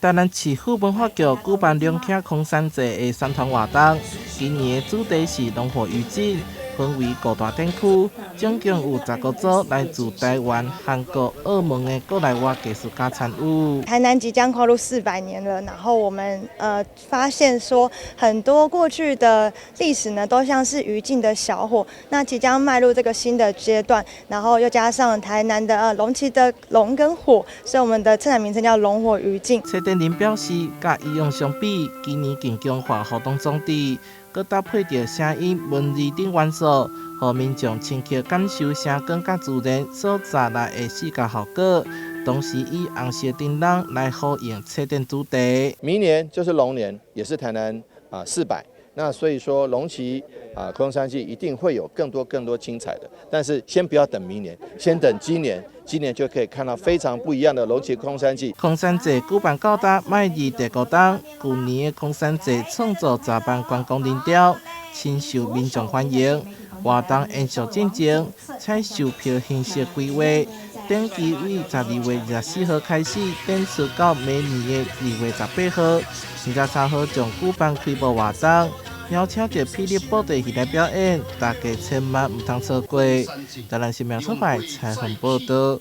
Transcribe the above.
台南市府文化局举办龙溪空山节的3团活动，今年的主题是龙火余烬，分为5大展区，总共有10个组来自台湾、韩国、澳门的国内外艺术家参与。台南即将跨入400年了，然后我们发现说很多过去的历史呢，都像是余烬的小火，那即将迈入这个新的阶段，然后又加上台南的龙旗的龙跟火，所以我们的策展名称叫龙火余烬。策展人表示，甲以往相比，今年更强化活动总值，佮搭配着声音、文字等元素，让民众亲切感受声光甲自然所带来的视觉效果。同时以红色灯笼来呼应策展主题。明年就是龙年，也是台南400。那所以说龙旗空山祭一定会有更多精彩的，但是先不要等明年，先等今年就可以看到非常不一样的龙旗空山祭。空山节举办到达迈入第5档，去年的空山节创造10万观光人潮，深受民众欢迎。活动延续进前，采售票形式规划，展期为12月24号开始，展出到明年的2月18号。23号将举办开幕活动，邀请到霹雳布袋戏来表演，大家千万唔通错过。台南新闻所在采访报道。